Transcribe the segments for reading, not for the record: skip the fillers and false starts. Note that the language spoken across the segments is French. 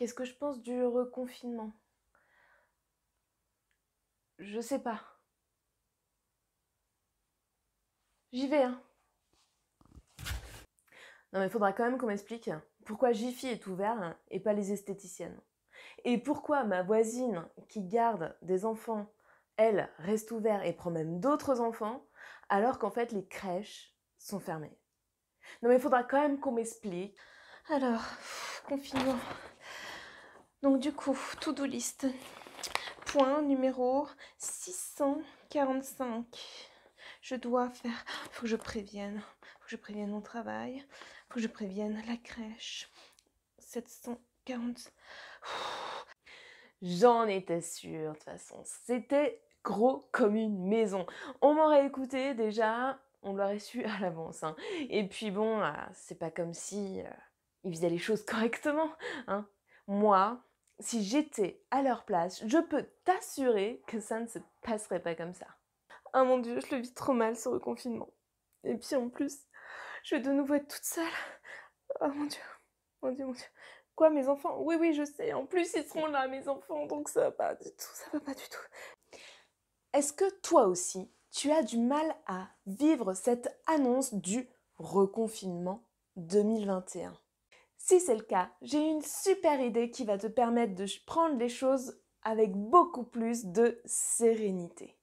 Qu'est-ce que je pense du reconfinement? Je sais pas. J'y vais, hein. Non mais faudra quand même qu'on m'explique pourquoi Jiffy est ouvert et pas les esthéticiennes. Et pourquoi ma voisine qui garde des enfants, elle, reste ouverte et prend même d'autres enfants, alors qu'en fait les crèches sont fermées. Non mais faudra quand même qu'on m'explique. Alors, confinement. Donc du coup, to-do list. Point numéro 645. Je dois faire... Faut que je prévienne. Faut que je prévienne mon travail. Faut que je prévienne la crèche. 740... J'en étais sûre, de toute façon. C'était gros comme une maison. On m'aurait écouté déjà, on l'aurait su à l'avance. Hein. Et puis bon, c'est pas comme si ils faisaient les choses correctement. Hein. Moi, si j'étais à leur place, je peux t'assurer que ça ne se passerait pas comme ça. Ah mon Dieu, je le vis trop mal ce reconfinement. Et puis en plus, je vais de nouveau être toute seule. Oh mon Dieu, mon Dieu, mon Dieu. Quoi, mes enfants? Oui, oui, je sais. En plus, ils seront là, mes enfants, donc ça va pas du tout, ça va pas du tout. Est-ce que toi aussi, tu as du mal à vivre cette annonce du reconfinement 2021? Si c'est le cas, j'ai une super idée qui va te permettre de prendre les choses avec beaucoup plus de sérénité.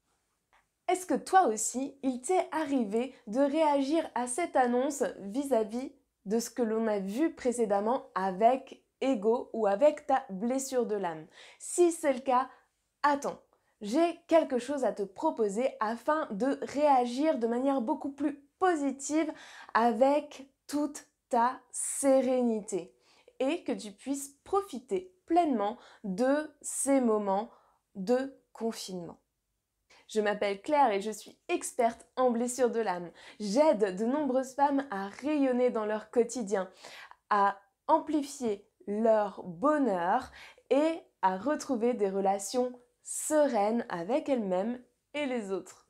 Est-ce que toi aussi, il t'est arrivé de réagir à cette annonce vis-à-vis de ce que l'on a vu précédemment avec Ego ou avec ta blessure de l'âme? Si c'est le cas, attends, j'ai quelque chose à te proposer afin de réagir de manière beaucoup plus positive avec toute ta sérénité et que tu puisses profiter pleinement de ces moments de confinement. Je m'appelle Claire et je suis experte en blessures de l'âme. J'aide de nombreuses femmes à rayonner dans leur quotidien, à amplifier leur bonheur et à retrouver des relations sereines avec elles-mêmes et les autres.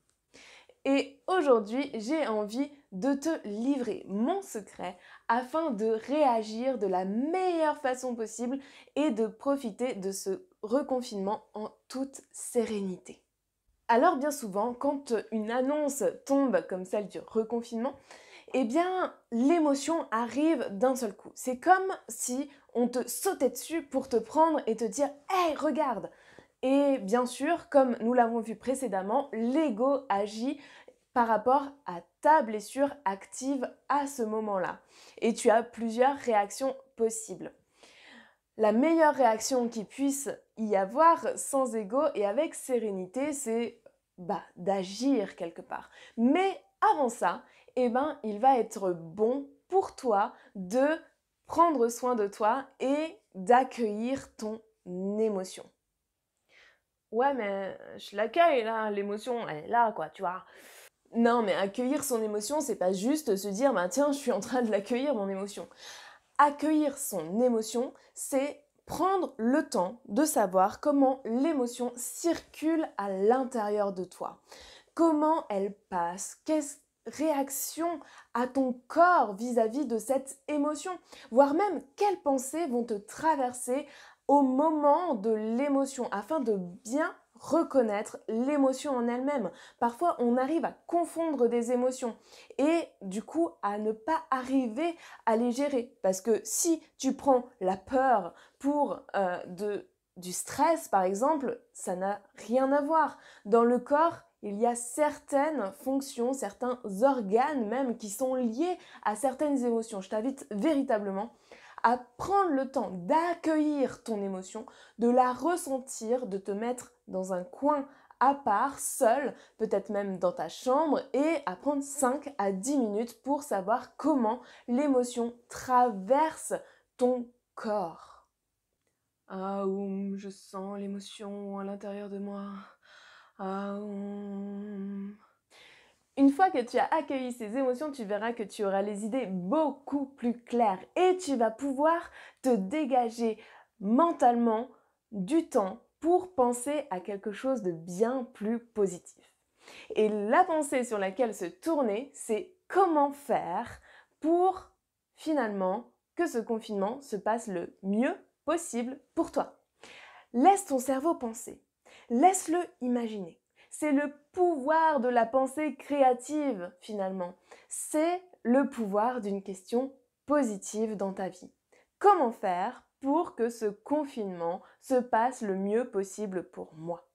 Et aujourd'hui, j'ai envie de te livrer mon secret afin de réagir de la meilleure façon possible et de profiter de ce reconfinement en toute sérénité. Alors bien souvent, quand une annonce tombe comme celle du reconfinement, eh bien l'émotion arrive d'un seul coup. C'est comme si on te sautait dessus pour te prendre et te dire « Hey, regarde !» Et bien sûr, comme nous l'avons vu précédemment, l'ego agit par rapport à ta blessure active à ce moment-là. Et tu as plusieurs réactions possibles. La meilleure réaction qu'il puisse y avoir sans ego et avec sérénité, c'est d'agir quelque part. Mais avant ça, il va être bon pour toi de prendre soin de toi et d'accueillir ton émotion. Ouais, mais je l'accueille là, l'émotion, elle est là, quoi, tu vois. Non, mais accueillir son émotion, c'est pas juste se dire, tiens, je suis en train de l'accueillir, mon émotion. Accueillir son émotion, c'est prendre le temps de savoir comment l'émotion circule à l'intérieur de toi. Comment elle passe, quelle réaction a ton corps vis-à-vis de cette émotion, voire même quelles pensées vont te traverser au moment de l'émotion afin de bien reconnaître l'émotion en elle-même. Parfois, on arrive à confondre des émotions et du coup à ne pas arriver à les gérer. Parce que si tu prends la peur pour du stress, par exemple, ça n'a rien à voir. Dans le corps, il y a certaines fonctions, certains organes même qui sont liés à certaines émotions. Je t'invite véritablement à prendre le temps d'accueillir ton émotion, de la ressentir, de te mettre dans un coin à part, seul, peut-être même dans ta chambre, et à prendre 5 à 10 minutes pour savoir comment l'émotion traverse ton corps. Aoum, je sens l'émotion à l'intérieur de moi. Aoum. Une fois que tu as accueilli ces émotions, tu verras que tu auras les idées beaucoup plus claires et tu vas pouvoir te dégager mentalement du temps pour penser à quelque chose de bien plus positif. Et la pensée sur laquelle se tourner, c'est comment faire pour finalement que ce confinement se passe le mieux possible pour toi. Laisse ton cerveau penser. Laisse-le imaginer. C'est le pouvoir de la pensée créative, finalement. C'est le pouvoir d'une question positive dans ta vie. Comment faire pour que ce confinement se passe le mieux possible pour moi?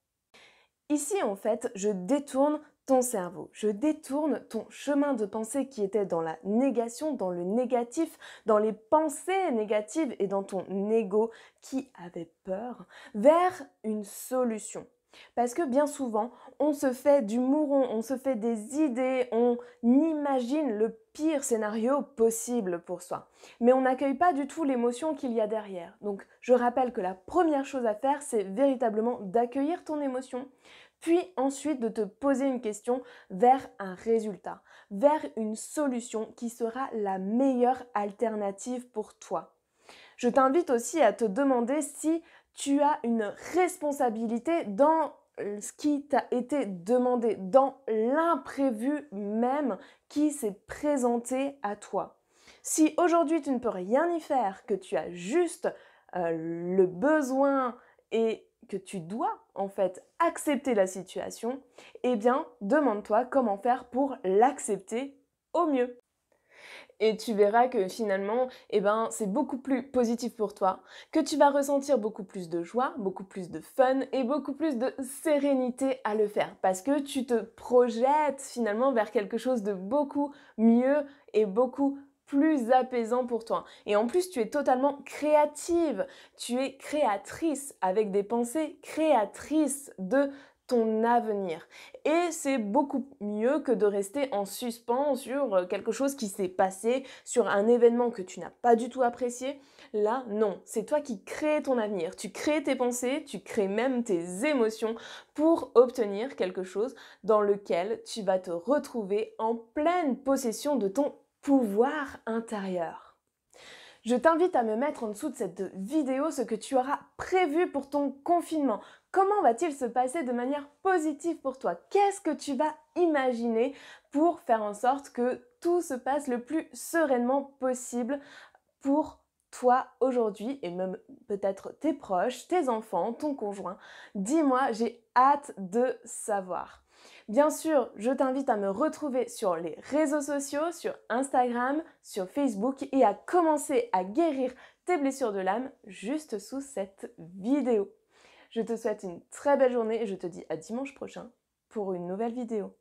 Ici, en fait, je détourne ton cerveau, je détourne ton chemin de pensée qui était dans la négation, dans le négatif, dans les pensées négatives et dans ton ego qui avait peur, vers une solution. Parce que bien souvent, on se fait du mouron, on se fait des idées, on imagine le pire scénario possible pour soi. Mais on n'accueille pas du tout l'émotion qu'il y a derrière. Donc je rappelle que la première chose à faire, c'est véritablement d'accueillir ton émotion, puis ensuite de te poser une question vers un résultat, vers une solution qui sera la meilleure alternative pour toi. Je t'invite aussi à te demander si tu as une responsabilité dans ce qui t'a été demandé, dans l'imprévu même qui s'est présenté à toi. Si aujourd'hui tu ne peux rien y faire, que tu as juste le besoin et que tu dois en fait accepter la situation, eh bien demande-toi comment faire pour l'accepter au mieux. Et tu verras que finalement, eh ben, c'est beaucoup plus positif pour toi, que tu vas ressentir beaucoup plus de joie, beaucoup plus de fun et beaucoup plus de sérénité à le faire parce que tu te projettes finalement vers quelque chose de beaucoup mieux et beaucoup plus apaisant pour toi. Et en plus, tu es totalement créative, tu es créatrice avec des pensées créatrices de ton avenir. Et c'est beaucoup mieux que de rester en suspens sur quelque chose qui s'est passé, sur un événement que tu n'as pas du tout apprécié. Là, non, c'est toi qui crées ton avenir. Tu crées tes pensées, tu crées même tes émotions pour obtenir quelque chose dans lequel tu vas te retrouver en pleine possession de ton pouvoir intérieur. Je t'invite à me mettre en dessous de cette vidéo ce que tu auras prévu pour ton confinement. Comment va-t-il se passer de manière positive pour toi? Qu'est-ce que tu vas imaginer pour faire en sorte que tout se passe le plus sereinement possible pour toi aujourd'hui et même peut-être tes proches, tes enfants, ton conjoint? Dis-moi, j'ai hâte de savoir. Bien sûr, je t'invite à me retrouver sur les réseaux sociaux, sur Instagram, sur Facebook et à commencer à guérir tes blessures de l'âme juste sous cette vidéo. Je te souhaite une très belle journée et je te dis à dimanche prochain pour une nouvelle vidéo.